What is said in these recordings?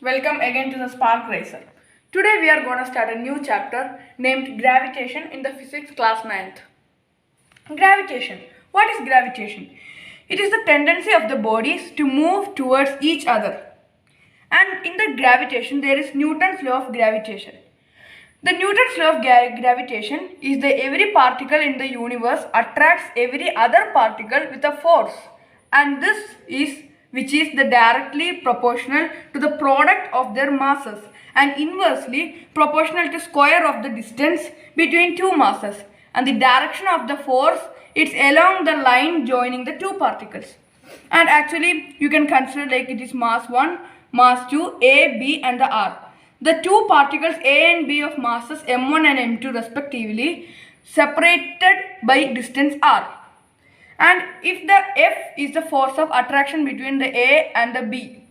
Welcome again to the Spark Racer. Today we are going to start a new chapter named Gravitation in the Physics Class 9th. Gravitation. What is gravitation? It is the tendency of the bodies to move towards each other. And in the gravitation there is Newton's law of gravitation. The Newton's law of gravitation is that every particle in the universe attracts every other particle with a force, and this is which is directly proportional to the product of their masses and inversely proportional to square of the distance between two masses, and the direction of the force is along the line joining the two particles. And actually you can consider like it is mass 1, mass 2, A, B and the R. The two particles A and B of masses m1 and m2 respectively separated by distance r. And if the F is the force of attraction between the A and the B,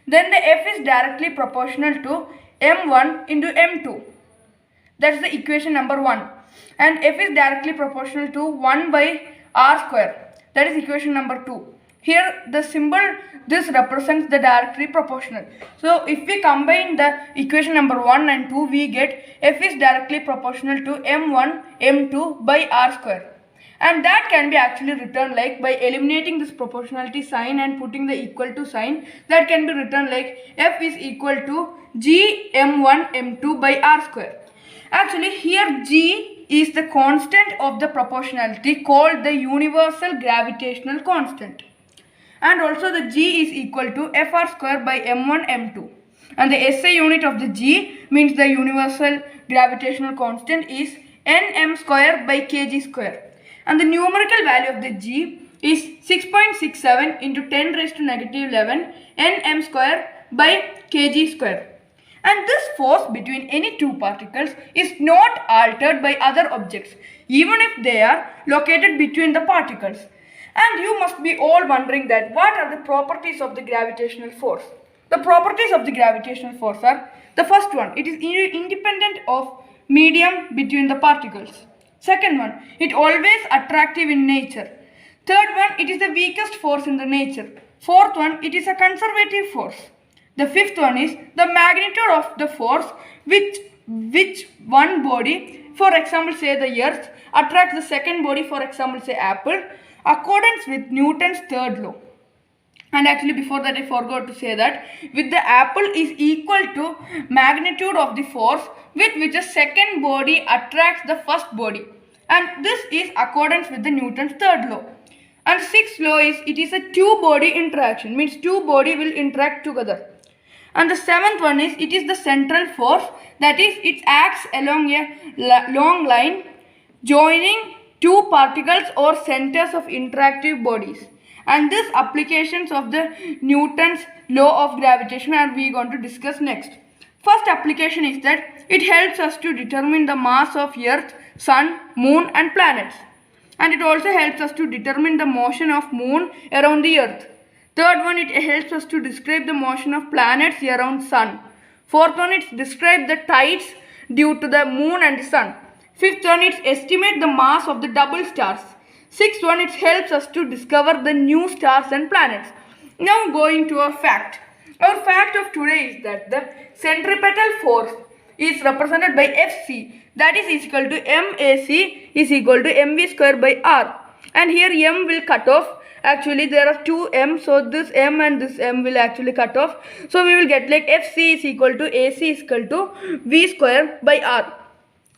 then the F is directly proportional to m1 into m2. That's the equation number 1. And F is directly proportional to 1 by r square. That is equation number 2. Here the symbol this represents the directly proportional. So if we combine the equation number 1 and 2, we get F is directly proportional to m1 m2 by r square. And that can be actually written like by eliminating this proportionality sign and putting the equal to sign, that can be written like F is equal to g m1 m2 by r square. Actually here g is the constant of the proportionality called the universal gravitational constant. And also the g is equal to fr square by m1 m2. And the SI unit of the g means the universal gravitational constant is nm square by kg square. And the numerical value of the g is 6.67 into 10 raised to negative 11 nm square by kg square. And this force between any two particles is not altered by other objects, even if they are located between the particles. And you must be all wondering that what are the properties of the gravitational force? The properties of the gravitational force are: the first one, it is independent of medium between the particles. Second one, it always attractive in nature. Third one, it is the weakest force in the nature. Fourth one, it is a conservative force. The fifth one is the magnitude of the force which one body, for example say the earth, attracts the second body, for example say apple, accordance with Newton's third law. And actually before that I forgot to say that with the apple is equal to magnitude of the force with which a second body attracts the first body, and this is accordance with the Newton's third law. And sixth law is it is a two body interaction, means two body will interact together. And the seventh one is it is the central force, that is it acts along a long line joining two particles or centers of interactive bodies. And these applications of the Newton's law of gravitation are we going to discuss next. First application is that it helps us to determine the mass of Earth, Sun, Moon and planets. And it also helps us to determine the motion of Moon around the Earth. Third one, it helps us to describe the motion of planets around Sun. Fourth one, it describes the tides due to the Moon and the Sun. Fifth one, it estimates the mass of the double stars. Sixth one, it helps us to discover the new stars and planets. Now going to our fact. Our fact of today is that the centripetal force is represented by Fc, that is equal to mac is equal to mv square by r. And here m will cut off. Actually there are two m, so this m and this m will actually cut off. So we will get like Fc is equal to ac is equal to v square by r.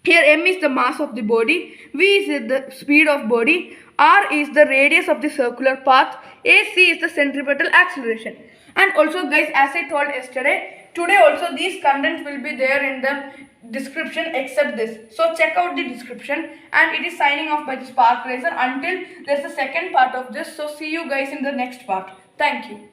Here m is the mass of the body, v is the speed of body, r is the radius of the circular path, ac is the centripetal acceleration. And also guys, as I told yesterday, today also these contents will be there in the description except this. So check out the description, and it is signing off by the Spark Racer until there's the second part of this. So see you guys in the next part. Thank you.